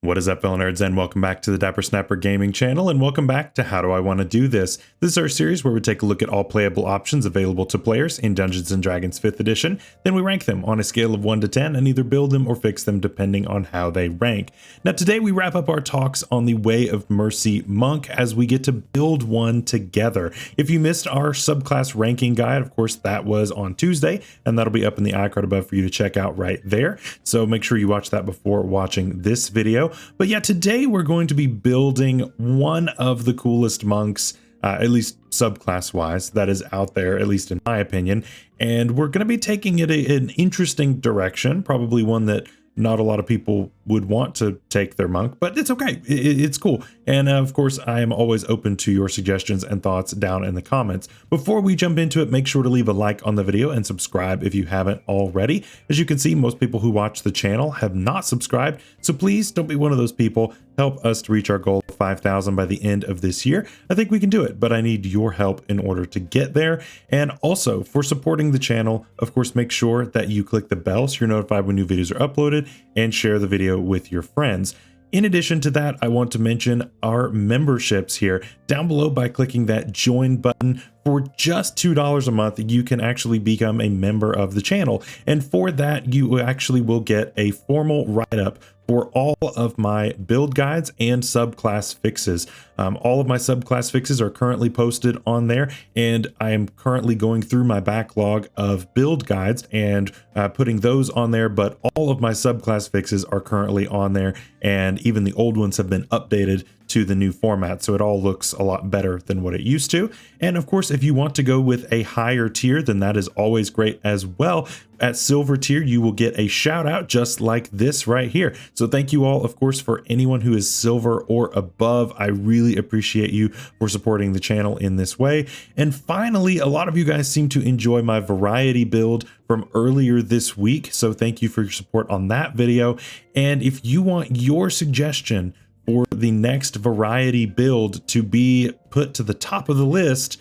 What is up, fellow nerds, and welcome back to the Dapper Snapper Gaming channel, and welcome back to How Do I Want to Do This? This is our series where we take a look at all playable options available to players in Dungeons & Dragons 5th edition, then we rank them on a scale of 1 to 10 and either build them or fix them depending on how they rank. Now today we wrap up our talks on the Way of Mercy Monk as we get to build one together. If you missed our subclass ranking guide, of course that was on Tuesday, and that'll be up in the icard above for you to check out right there. So make sure you watch that before watching this video. But yeah, today we're going to be building one of the coolest monks, at least subclass wise, that is out there, at least in my opinion. And we're going to be taking it an interesting direction, probably one that not a lot of people would want to take their monk, but it's okay. It's cool. And of course, I am always open to your suggestions and thoughts down in the comments. Before we jump into it, make sure to leave a like on the video and subscribe if you haven't already. As you can see, most people who watch the channel have not subscribed, so please don't be one of those people. Help us to reach our goal of 5,000 by the end of this year. I think we can do it, but I need your help in order to get there. And also, for supporting the channel, of course, make sure that you click the bell so you're notified when new videos are uploaded, and share the video with your friends. In addition to that, I want to mention our memberships here down below. By clicking that join button, for just $2 a month, you can actually become a member of the channel. And for that, you actually will get a formal write-up for all of my build guides and subclass fixes. All of my subclass fixes are currently posted on there, and I am currently going through my backlog of build guides and putting those on there, but all of my subclass fixes are currently on there, and even the old ones have been updated to the new format, so it all looks a lot better than what it used to. And of course, if you want to go with a higher tier, then that is always great as well. At silver tier, you will get a shout out just like this right here. So thank you all, of course, for anyone who is silver or above. I really appreciate you for supporting the channel in this way. And finally, a lot of you guys seem to enjoy my variety build from earlier this week, so thank you for your support on that video. And if you want your suggestion for the next variety build to be put to the top of the list,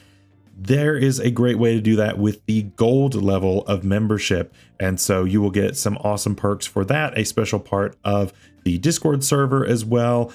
there is a great way to do that with the gold level of membership. And so you will get some awesome perks for that, a special part of the Discord server as well.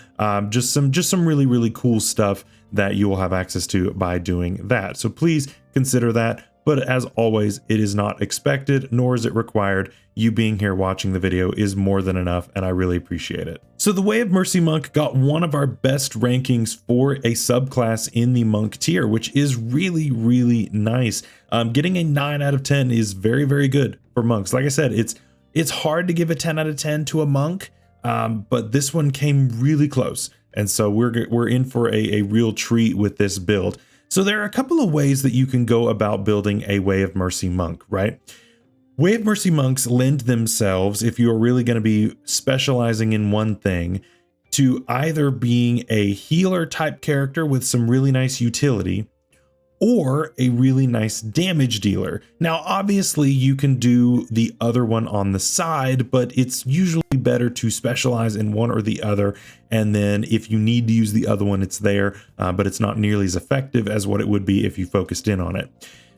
Just some really cool stuff that you will have access to by doing that. So please consider that. But as always, it is not expected, nor is it required. You being here watching the video is more than enough, and I really appreciate it. So the Way of Mercy Monk got one of our best rankings for a subclass in the monk tier, which is really nice. Getting a 9 out of 10 is very good for monks. Like I said, it's hard to give a 10 out of 10 to a monk, but this one came really close. And so we're in for a real treat with this build. So there are a couple of ways that you can go about building a Way of Mercy Monk, right? Way of Mercy Monks lend themselves, if you're really going to be specializing in one thing, to either being a healer type character with some really nice utility, or a really nice damage dealer. Now, obviously you can do the other one on the side, but it's usually better to specialize in one or the other. And then if you need to use the other one, it's there, but it's not nearly as effective as what it would be if you focused in on it.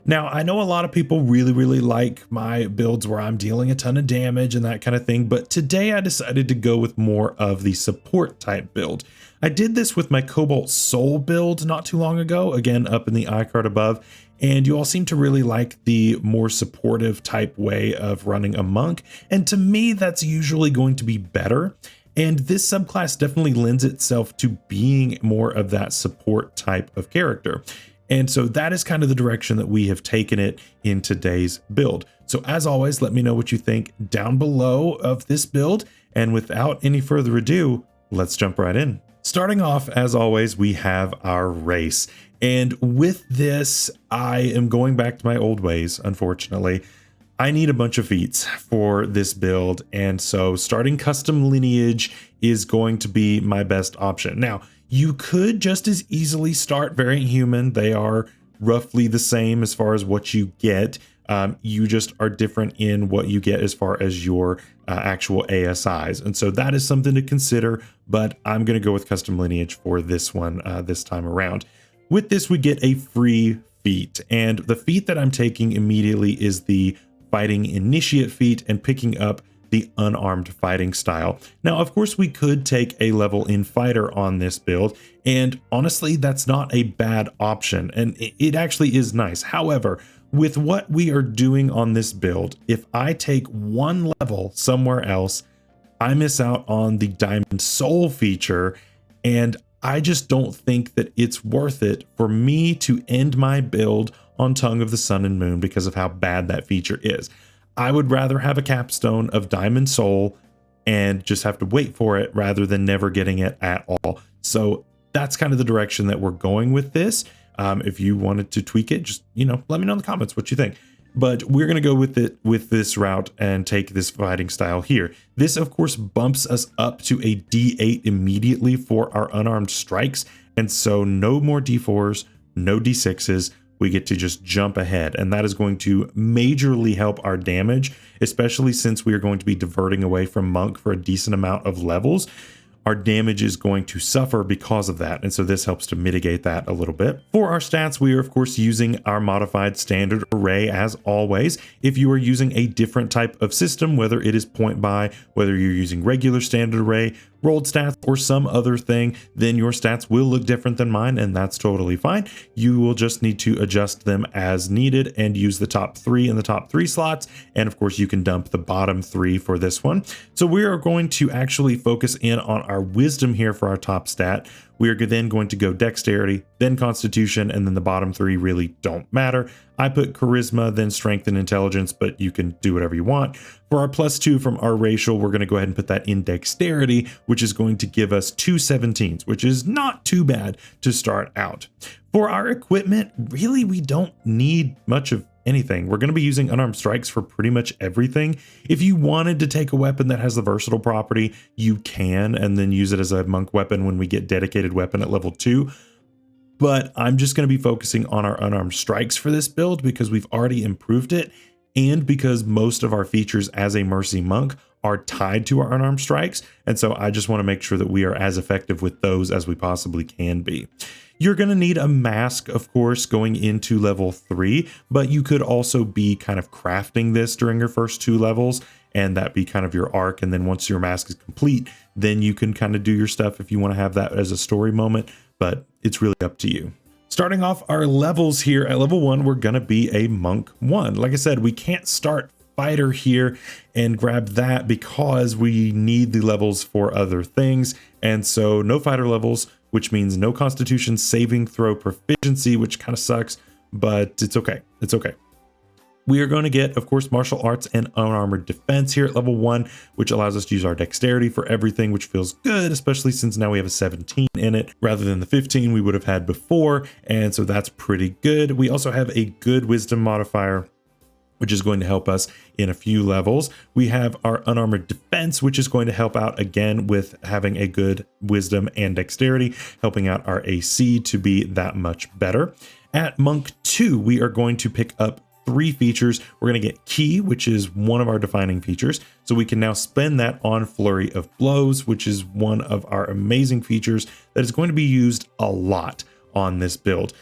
Now, I know a lot of people really like my builds where I'm dealing a ton of damage and that kind of thing, but today I decided to go with more of the support type build. I did this with my Cobalt Soul build not too long ago, again up in the icard above, and you all seem to really like the more supportive type way of running a monk, and to me that's usually going to be better. And this subclass definitely lends itself to being more of that support type of character. And so that is kind of the direction that we have taken it in today's build. So as always, let me know what you think down below of this build. And without any further ado, let's jump right in. Starting off, as always, we have our race. And with this, I am going back to my old ways, unfortunately. I need a bunch of feats for this build. And so starting custom lineage is going to be my best option. Now, you could just as easily start variant human. They are roughly the same as far as what you get. You just are different in what you get as far as your actual ASIs. And so that is something to consider, but I'm going to go with custom lineage for this one this time around. With this, we get a free feat, and the feat that I'm taking immediately is the fighting initiate feat and picking up the unarmed fighting style. Now, of course, we could take a level in fighter on this build, and honestly, that's not a bad option, and it actually is nice. However, with what we are doing on this build, if I take one level somewhere else, I miss out on the Diamond Soul feature, and I just don't think that it's worth it for me to end my build on Tongue of the Sun and Moon because of how bad that feature is. I would rather have a capstone of Diamond Soul and just have to wait for it rather than never getting it at all. So that's kind of the direction that we're going with this. If you wanted to tweak it, just, let me know in the comments what you think. But we're going to go with it with this route and take this fighting style here. This, of course, bumps us up to a D8 immediately for our unarmed strikes. And so no more D4s, no D6s. We get to just jump ahead. And that is going to majorly help our damage, especially since we are going to be diverting away from Monk for a decent amount of levels. Our damage is going to suffer because of that, and so this helps to mitigate that a little bit. For our stats, we are of course using our modified standard array as always. If you are using a different type of system, whether it is point buy, whether you're using regular standard array, rolled stats, or some other thing, then your stats will look different than mine, and that's totally fine. You will just need to adjust them as needed and use the top 3 in the top 3 slots, and of course you can dump the bottom 3 for this one. So we are going to actually focus in on our wisdom here for our top stat. We are then going to go dexterity, then constitution, and then the bottom 3 really don't matter. I put charisma, then strength and intelligence, but you can do whatever you want. For our +2 from our racial, we're going to go ahead and put that in dexterity, which is going to give us 2 17s, which is not too bad to start out. For our equipment, really, we don't need much of anything. We're going to be using unarmed strikes for pretty much everything. If you wanted to take a weapon that has the versatile property, you can, and then use it as a monk weapon when we get dedicated weapon at level 2. But I'm just going to be focusing on our unarmed strikes for this build because we've already improved it, and because most of our features as a mercy monk are tied to our unarmed strikes. And so I just want to make sure that we are as effective with those as we possibly can be. You're going to need a mask, of course, going into level 3, but you could also be kind of crafting this during your first 2 levels, and that be kind of your arc. And then once your mask is complete, then you can kind of do your stuff if you want to have that as a story moment, but it's really up to you. Starting off our levels here at level 1, we're going to be a monk 1. Like I said, we can't start fighter here and grab that because we need the levels for other things. And so no fighter levels, which means no constitution saving throw proficiency, which kind of sucks, but it's okay. It's okay. We are going to get, of course, martial arts and unarmored defense here at level 1, which allows us to use our dexterity for everything, which feels good, especially since now we have a 17 in it rather than the 15 we would have had before. And so that's pretty good. We also have a good wisdom modifier, which is going to help us in a few levels. We have our unarmored defense, which is going to help out again with having a good wisdom and dexterity, helping out our AC to be that much better. At monk 2, we are going to pick up 3 features. We're going to get key, which is one of our defining features. So we can now spend that on flurry of blows, which is one of our amazing features that is going to be used a lot on this build.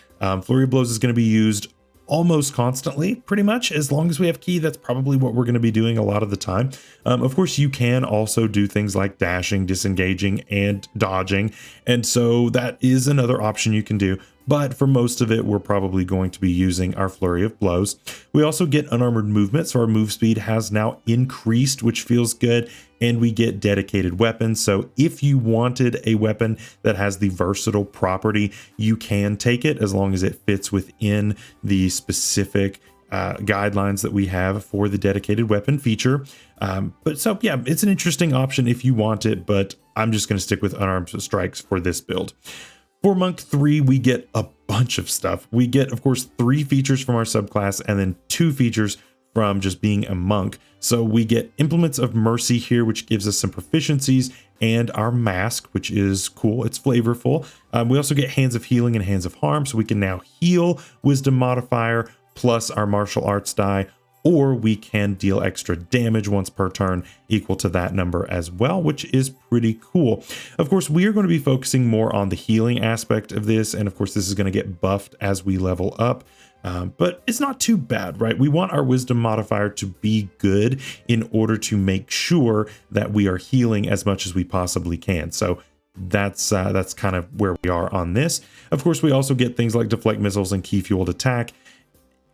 Flurry of blows is going to be used almost constantly, pretty much. As long as we have key, that's probably what we're going to be doing a lot of the time. Of course, you can also do things like dashing, disengaging, and dodging. And so that is another option you can do. But for most of it, we're probably going to be using our flurry of blows. We also get unarmored movement, so our move speed has now increased, which feels good, and we get dedicated weapons. So if you wanted a weapon that has the versatile property, you can take it as long as it fits within the specific guidelines that we have for the dedicated weapon feature. But so yeah, it's an interesting option if you want it, but I'm just going to stick with unarmed strikes for this build. For monk 3, we get a bunch of stuff. We get, of course, 3 features from our subclass and then 2 features from just being a monk. So we get implements of mercy here, which gives us some proficiencies, and our mask, which is cool. It's flavorful. We also get hands of healing and hands of harm. So we can now heal wisdom modifier plus our martial arts die, or we can deal extra damage once per turn equal to that number as well, which is pretty cool. Of course, we are going to be focusing more on the healing aspect of this, and of course, this is going to get buffed as we level up. but it's not too bad, right? We want our wisdom modifier to be good in order to make sure that we are healing as much as we possibly can. So that's kind of where we are on this. Of course, we also get things like deflect missiles and key fueled attack.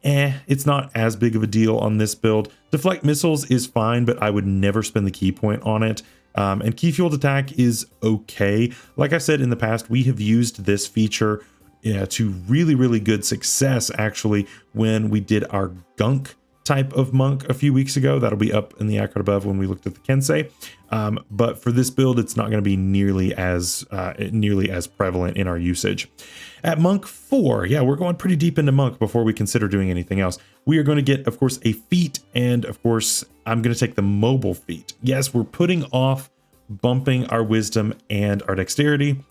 It's not as big of a deal on this build. Deflect missiles is fine, but I would never spend the key point on it. And key fueled attack is okay. Like I said in the past, we have used this feature to really, really good success, actually, when we did our gunk type of monk a few weeks ago. That'll be up in the icon above when we looked at the Kensei. But for this build, it's not going to be nearly as prevalent in our usage. At monk 4, yeah, we're going pretty deep into monk before we consider doing anything else. We are going to get, of course, a feat, and of course, I'm going to take the mobile feat. Yes, we're putting off bumping our wisdom and our dexterity,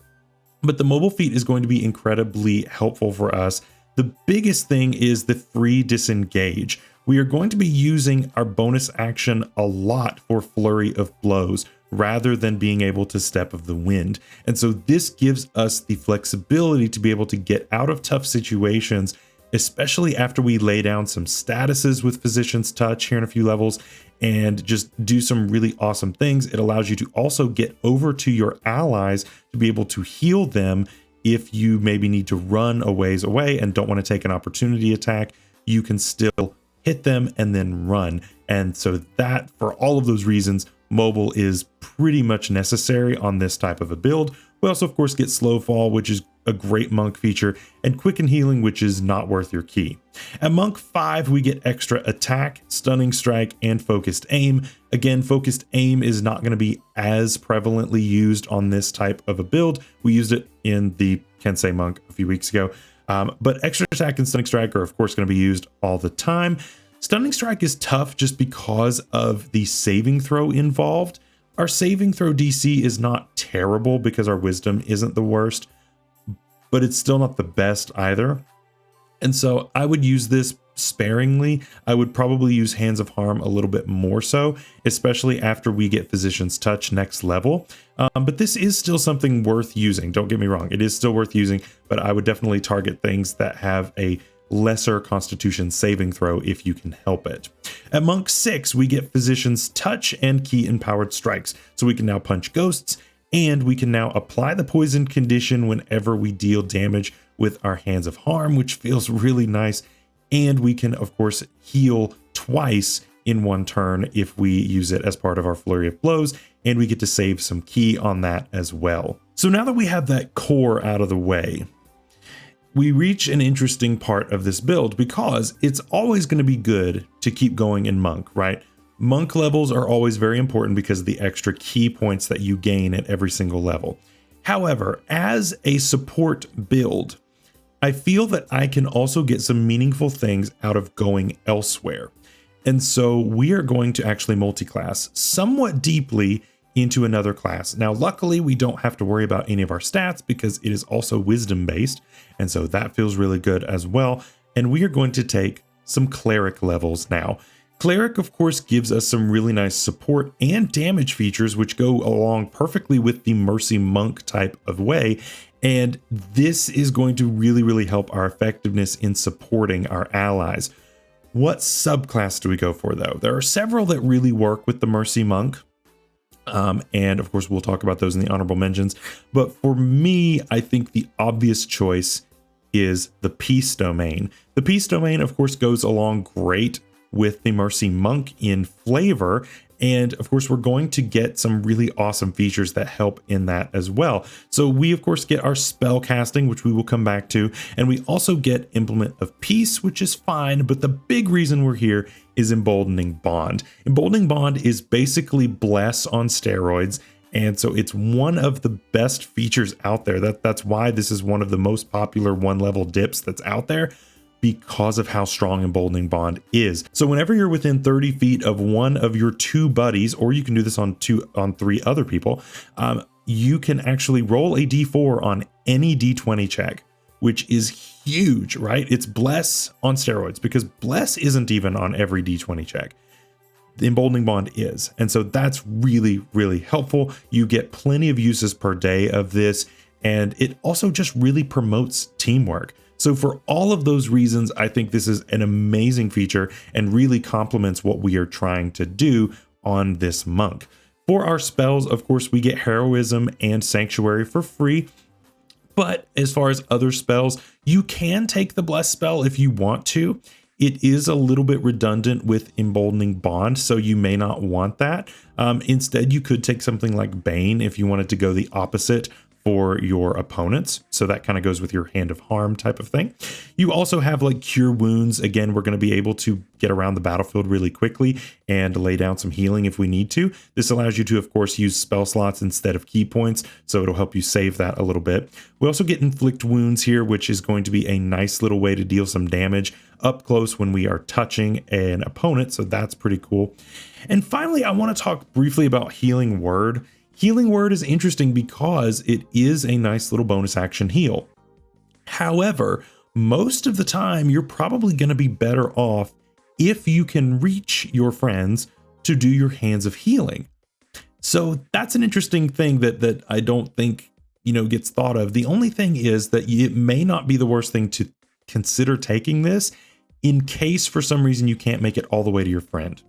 but the mobile feat is going to be incredibly helpful for us. The biggest thing is the free disengage. We are going to be using our bonus action a lot for flurry of blows rather than being able to step of the wind. And so this gives us the flexibility to be able to get out of tough situations, especially after we lay down some statuses with Physician's Touch here in a few levels and just do some really awesome things. It allows you to also get over to your allies to be able to heal them if you maybe need to run a ways away and don't want to take an opportunity attack. You can still hit them and then run. And so that, for all of those reasons, mobile is pretty much necessary on this type of a build. We also, of course, get slow fall, which is a great monk feature, and quicken healing, which is not worth your key. At monk 5, we get extra attack, stunning strike, and focused aim. Again, focused aim is not going to be as prevalently used on this type of a build. We used it in the Kensei monk a few weeks ago. But extra attack and stunning strike are, of course, going to be used all the time. Stunning strike is tough just because of the saving throw involved. Our saving throw DC is not terrible because our wisdom isn't the worst, but it's still not the best either. And so I would use this sparingly. I would probably use Hands of Harm a little bit more so, especially after we get Physician's Touch next level. But this is still something worth using. Don't get me wrong. It is still worth using, but I would definitely target things that have a lesser Constitution saving throw if you can help it. At monk 6, we get Physician's Touch and key empowered strikes. So we can now punch ghosts, and we can now apply the poison condition whenever we deal damage with our Hands of Harm, which feels really nice. And we can, of course, heal twice in one turn if we use it as part of our flurry of blows, and we get to save some key on that as well. So now that we have that core out of the way, we reach an interesting part of this build, because it's always going to be good to keep going in monk, right? Monk levels are always very important because of the extra key points that you gain at every single level. However, as a support build, I feel that I can also get some meaningful things out of going elsewhere. And so we are going to actually multi-class somewhat deeply into another class. Now, luckily, we don't have to worry about any of our stats because it is also wisdom based. And so that feels really good as well. And we are going to take some cleric levels now. Cleric, of course, gives us some really nice support and damage features, which go along perfectly with the Mercy Monk type of way. And this is going to really, really help our effectiveness in supporting our allies. What subclass do we go for, though? There are several that really work with the Mercy Monk. And of course, we'll talk about those in the honorable mentions. But for me, I think the obvious choice is the Peace Domain. The Peace Domain, of course, goes along great with the Mercy Monk in flavor. And of course, we're going to get some really awesome features that help in that as well. So we, of course, get our spell casting, which we will come back to. And we also get Implement of Peace, which is fine. But the big reason we're here is Emboldening Bond. Emboldening Bond is basically Bless on steroids. And so it's one of the best features out there. That's why this is one of the most popular one-level dips that's out there, because of how strong Emboldening Bond is. So whenever you're within 30 feet of one of your two buddies, or you can do this on 3 other people, you can actually roll a d4 on any d20 check, which is huge, right? It's Bless on steroids, because Bless isn't even on every d20 check. The Emboldening Bond is. And so that's really, really helpful. You get plenty of uses per day of this, and it also just really promotes teamwork. So for all of those reasons, I think this is an amazing feature and really complements what we are trying to do on this monk. For our spells, of course, we get Heroism and Sanctuary for free. But as far as other spells, you can take the Bless spell if you want to. It is a little bit redundant with Emboldening Bond, so you may not want that. Instead, you could take something like Bane if you wanted to go the opposite for your opponents. So that kind of goes with your Hand of Harm type of thing. You also have like Cure Wounds. Again, we're going to be able to get around the battlefield really quickly and lay down some healing if we need to. This allows you to, of course, use spell slots instead of key points, so it'll help you save that a little bit. We also get Inflict Wounds here, which is going to be a nice little way to deal some damage up close when we are touching an opponent, so that's pretty cool. And finally, I want to talk briefly about Healing Word. Healing Word is interesting because it is a nice little bonus action heal. However, most of the time, you're probably going to be better off if you can reach your friends to do your Hands of Healing. So that's an interesting thing that I don't think, gets thought of. The only thing is that it may not be the worst thing to consider taking this in case for some reason you can't make it all the way to your friend.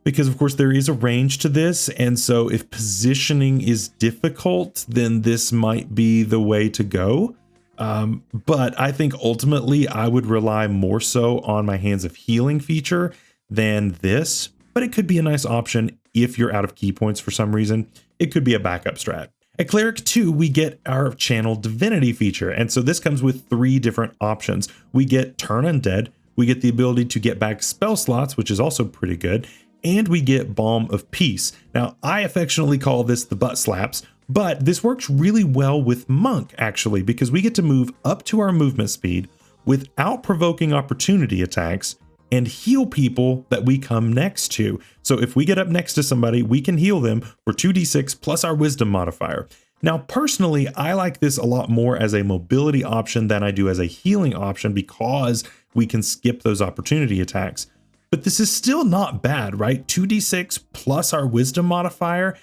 Because of course there is a range to this, and so if positioning is difficult, then this might be the way to go. But I think ultimately I would rely more so on my Hands of Healing feature than this, but it could be a nice option if you're out of key points for some reason. It could be a backup strat. At Cleric 2, we get our Channel Divinity feature, and so this comes with 3 different options. We get Turn Undead, we get the ability to get back spell slots, which is also pretty good, and we get Balm of Peace. Now, I affectionately call this the butt slaps, but this works really well with Monk, actually, because we get to move up to our movement speed without provoking opportunity attacks and heal people that we come next to. So if we get up next to somebody, we can heal them for 2d6 plus our Wisdom modifier. Now, personally, I like this a lot more as a mobility option than I do as a healing option because we can skip those opportunity attacks. But this is still not bad, right? 2d6 plus our Wisdom modifier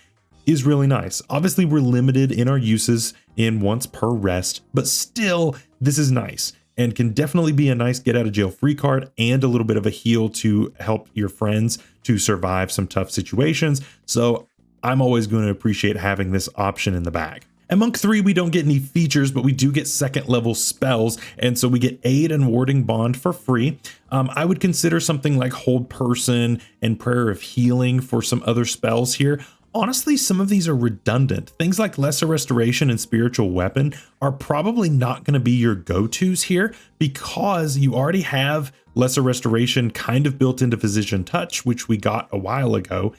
is really nice. Obviously, we're limited in our uses in once per rest, but still, this is nice and can definitely be a nice get out of jail free card and a little bit of a heal to help your friends to survive some tough situations. So I'm always going to appreciate having this option in the bag. At Monk 3, we don't get any features, but we do get 2nd level spells, and so we get Aid and Warding Bond for free. I would consider something like Hold Person and Prayer of Healing for some other spells here. Honestly, some of these are redundant. Things like Lesser Restoration and Spiritual Weapon are probably not going to be your go-tos here because you already have Lesser Restoration kind of built into Physician Touch, which we got a while ago.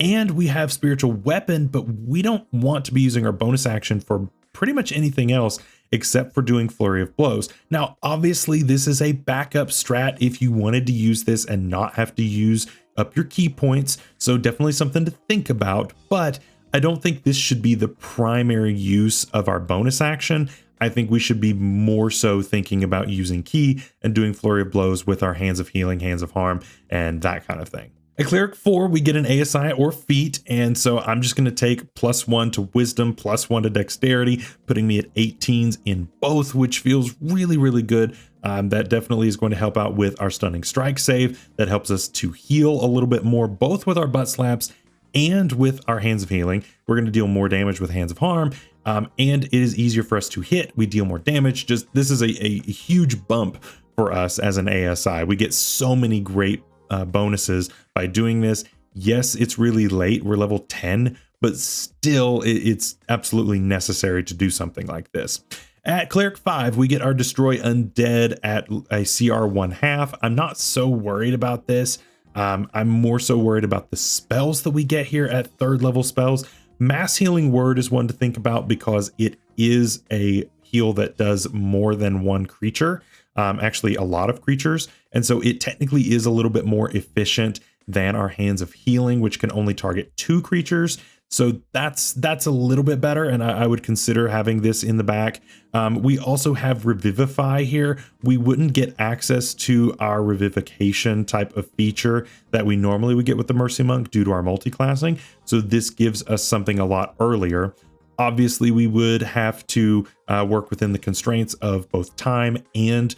And we have Spiritual Weapon, but we don't want to be using our bonus action for pretty much anything else except for doing Flurry of Blows. Now, obviously, this is a backup strat if you wanted to use this and not have to use up your key points. So definitely something to think about, but I don't think this should be the primary use of our bonus action. I think we should be more so thinking about using key and doing Flurry of Blows with our Hands of Healing, Hands of Harm, and that kind of thing. At Cleric 4, we get an ASI or feat, and so I'm just going to take +1 to Wisdom, +1 to Dexterity, putting me at 18s in both, which feels really, really good. That definitely is going to help out with our Stunning Strike save. That helps us to heal a little bit more, both with our butt slaps and with our Hands of Healing. We're going to deal more damage with Hands of Harm, and it is easier for us to hit. We deal more damage. This is a huge bump for us as an ASI. We get so many great bonuses by doing this. Yes, it's really late. We're level 10, but still it's absolutely necessary to do something like this. At Cleric 5, we get our Destroy Undead at a CR 1/2. I'm not so worried about this. I'm more so worried about the spells that we get here at 3rd level spells. Mass Healing Word is one to think about because it is a heal that does more than one creature. Actually a lot of creatures, and so it technically is a little bit more efficient than our Hands of Healing, which can only target 2 creatures. So that's a little bit better, and I would consider having this in the back. We also have Revivify here. We wouldn't get access to our Revivification type of feature that we normally would get with the Mercy Monk due to our multi-classing, so this gives us something a lot earlier. Obviously, we would have to work within the constraints of both time and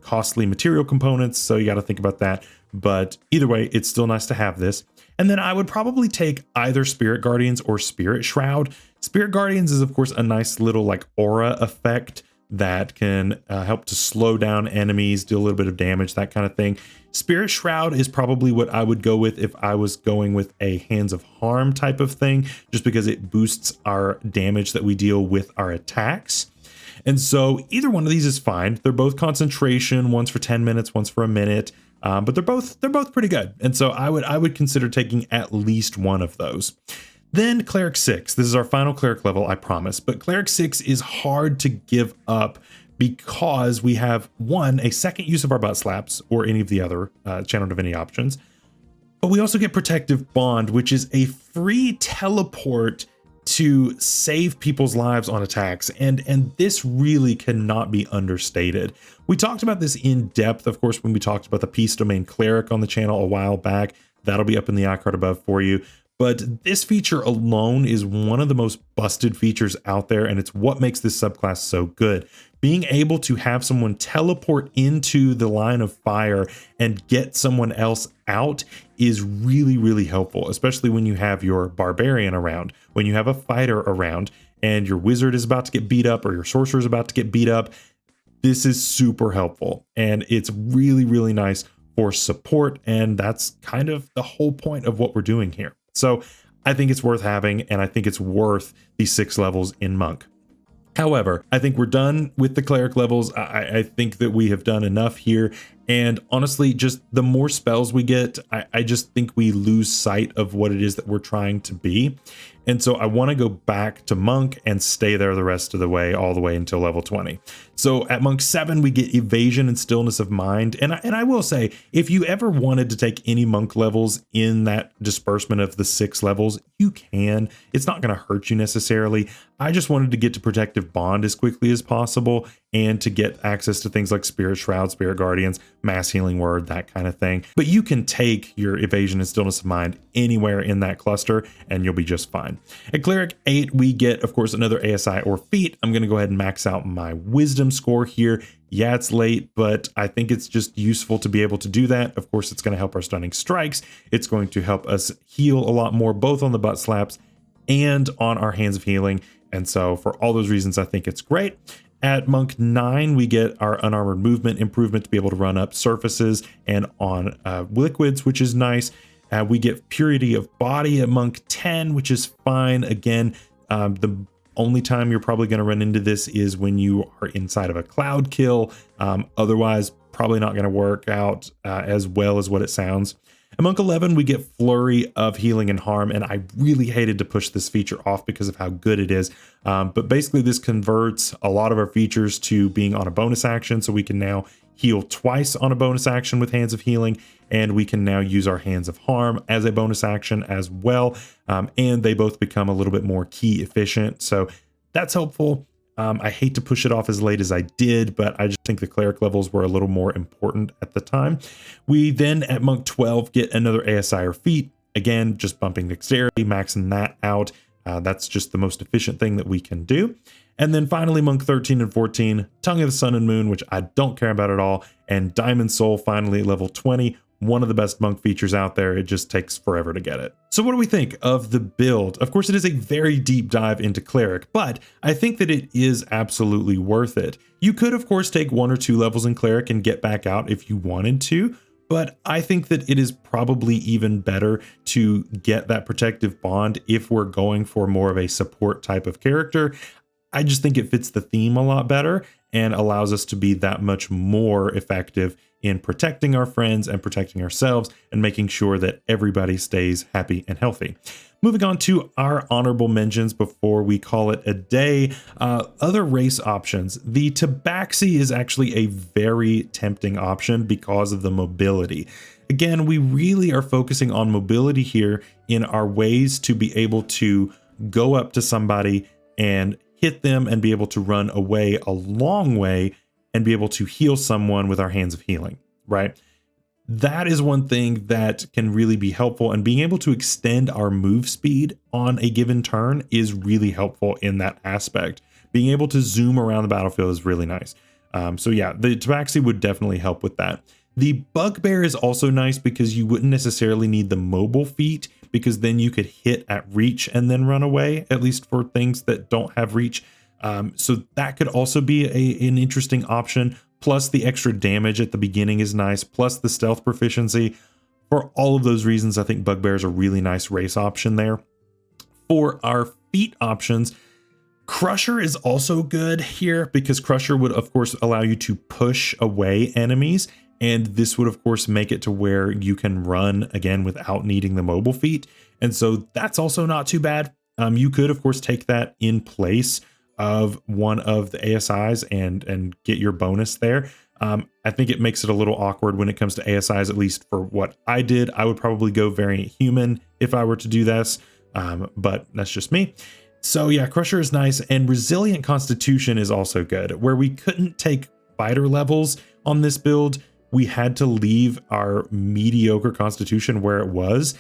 costly material components, so you got to think about that. But either way, it's still nice to have this. And then I would probably take either Spirit Guardians or Spirit Shroud. Spirit Guardians is, of course, a nice little like aura effect that can help to slow down enemies, do a little bit of damage, that kind of thing. Spirit Shroud is probably what I would go with if I was going with a Hands of Harm type of thing, just because it boosts our damage that we deal with our attacks. And so either one of these is fine. They're both concentration, one's for 10 minutes, one's for a minute. But they're both pretty good. And so I would consider taking at least one of those. Then Cleric 6. This is our final Cleric level, I promise. But Cleric 6 is hard to give up because we have, one, a second use of our butt slaps or any of the other Channel Divinity options. But we also get Protective Bond, which is a free teleport to save people's lives on attacks. And this really cannot be understated. We talked about this in depth, of course, when we talked about the Peace Domain Cleric on the channel a while back. That'll be up in the iCard above for you. But this feature alone is one of the most busted features out there, and it's what makes this subclass so good. Being able to have someone teleport into the line of fire and get someone else out is really, really helpful, especially when you have your barbarian around, when you have a fighter around, and your wizard is about to get beat up or your sorcerer is about to get beat up. This is super helpful, and it's really, really nice for support, and that's kind of the whole point of what we're doing here. So I think it's worth having, and I think it's worth these 6 levels in Monk. However, I think we're done with the Cleric levels. I think that we have done enough here. And honestly, just the more spells we get, I just think we lose sight of what it is that we're trying to be. And so I want to go back to Monk and stay there the rest of the way, all the way until level 20. So at Monk 7, we get Evasion and Stillness of Mind. And I will say, if you ever wanted to take any Monk levels in that disbursement of the 6 levels, you can. It's not going to hurt you necessarily. I just wanted to get to Protective Bond as quickly as possible and to get access to things like Spirit Shroud, Spirit Guardians, Mass Healing Word, that kind of thing. But you can take your Evasion and Stillness of Mind anywhere in that cluster and you'll be just fine. At Cleric 8, we get, of course, another ASI or feat. I'm going to go ahead and max out my Wisdom score here. Yeah, it's late, but I think it's just useful to be able to do that. Of course, it's going to help our stunning strikes. It's going to help us heal a lot more, both on the butt slaps and on our Hands of Healing. And so for all those reasons, I think it's great. At Monk 9, we get our unarmored movement improvement to be able to run up surfaces and on liquids, which is nice. We get Purity of Body at Monk 10, which is fine. Again, the only time you're probably going to run into this is when you are inside of a cloud kill. Otherwise, probably not going to work out as well as what it sounds. At Monk 11, we get Flurry of Healing and Harm, and I really hated to push this feature off because of how good it is. But basically, this converts a lot of our features to being on a bonus action, so we can now heal twice on a bonus action with Hands of Healing, and we can now use our Hands of Harm as a bonus action as well. And they both become a little bit more key efficient, so that's helpful. I hate to push it off as late as I did, but I just think the Cleric levels were a little more important at the time. We then at Monk 12 get another ASI or feat. Again, just bumping dexterity, maxing that out. That's just the most efficient thing that we can do. And then finally, Monk 13 and 14, Tongue of the Sun and Moon, which I don't care about at all. And Diamond Soul finally at level 20. One of the best Monk features out there. It just takes forever to get it. So what do we think of the build? Of course, it is a very deep dive into Cleric, but I think that it is absolutely worth it. You could, of course, take 1 or 2 levels in Cleric and get back out if you wanted to, but I think that it is probably even better to get that Protective Bond if we're going for more of a support type of character. I just think it fits the theme a lot better and allows us to be that much more effective in protecting our friends and protecting ourselves and making sure that everybody stays happy and healthy. Moving on to our honorable mentions before we call it a day. Other race options. The Tabaxi is actually a very tempting option because of the mobility. Again, we really are focusing on mobility here in our ways to be able to go up to somebody and hit them and be able to run away a long way and be able to heal someone with our Hands of Healing, right? that is one thing that can really be helpful, and being able to extend our move speed on a given turn is really helpful in that aspect. Being able to zoom around the battlefield is really nice. So yeah, the Tabaxi would definitely help with that. The Bugbear is also nice because you wouldn't necessarily need the mobile feat, because then you could hit at reach and then run away, at least for things that don't have reach. So that could also be an interesting option. Plus the extra damage at the beginning is nice, plus the stealth proficiency. For all of those reasons, I think Bugbear is a really nice race option there. For our feat options, Crusher is also good here, because Crusher would of course allow you to push away enemies, and this would of course make it to where you can run again without needing the mobile feat. And so that's also not too bad. You could of course take that in place of one of the ASIs and get your bonus there. I think it makes it a little awkward when it comes to ASIs, at least for what I did. I would probably go Variant Human if I were to do this, but that's just me. So yeah, Crusher is nice, and Resilient Constitution is also good. Where we couldn't take fighter levels on this build, we had to leave our mediocre Constitution where it was.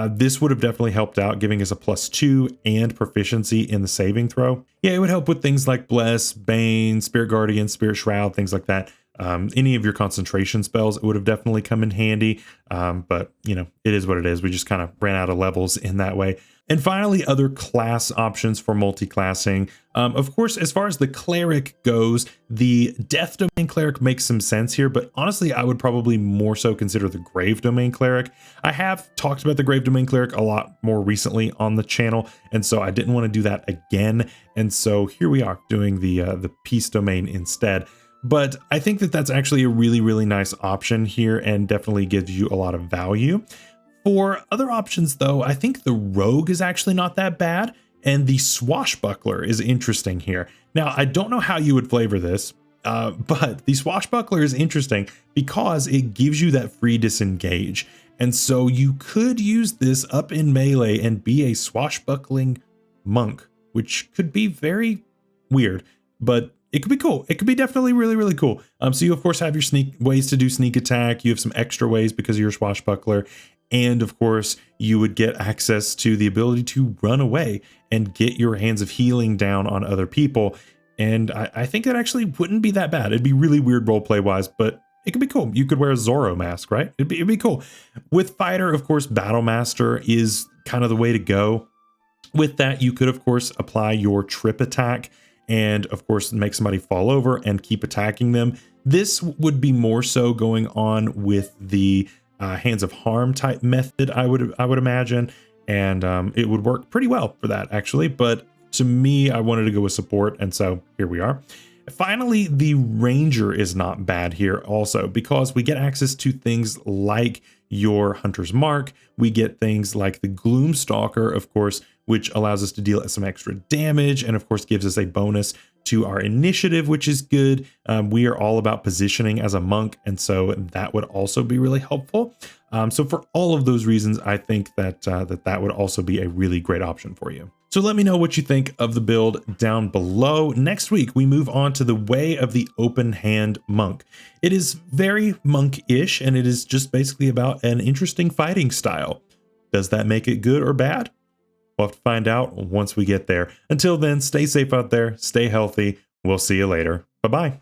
This would have definitely helped out, giving us a +2 and proficiency in the saving throw. Yeah, it would help with things like Bless, Bane, Spirit Guardian, Spirit Shroud, things like that. Any of your concentration spells, it would have definitely come in handy. But you know, it is what it is. We just kind of ran out of levels in that way. And finally, other class options for multi-classing. Of course, as far as the cleric goes, the Death Domain cleric makes some sense here, but honestly, I would probably more so consider the Grave Domain cleric. I have talked about the Grave Domain cleric a lot more recently on the channel, and so I didn't want to do that again. And so here we are doing the Peace Domain instead. But I think that that's actually a really, really nice option here, and definitely gives you a lot of value. For other options though, I think the Rogue is actually not that bad, and the Swashbuckler is interesting here. Now, I don't know how you would flavor this, but the Swashbuckler is interesting because it gives you that free disengage. And so you could use this up in melee and be a swashbuckling monk, which could be very weird, but it could be cool. It could be definitely really, really cool. So you of course have your ways to do sneak attack. You have some extra ways because of your Swashbuckler. And of course, you would get access to the ability to run away and get your hands of healing down on other people. And I think that actually wouldn't be that bad. It'd be really weird roleplay wise, but it could be cool. You could wear a Zorro mask, right? It'd be cool. With Fighter, of course, Battle Master is kind of the way to go. With that, you could, of course, apply your trip attack and, of course, make somebody fall over and keep attacking them. This would be more so going on with the Hands of Harm type method, I would imagine, and it would work pretty well for that actually. But to me, I wanted to go with support, and so here we are. Finally, the Ranger is not bad here also, because we get access to things like your Hunter's Mark. We get things like the Gloomstalker, of course, which allows us to deal some extra damage, and of course gives us a bonus to our initiative, which is good. We are all about positioning as a monk, and so that would also be really helpful. So for all of those reasons, I think that that would also be a really great option for you. So let me know what you think of the build down below. Next week, we move on to the Way of the Open Hand Monk. It is very monk-ish, and it is just basically about an interesting fighting style. Does that make it good or bad? We'll have to find out once we get there. Until then, stay safe out there, stay healthy. We'll see you later. Bye-bye.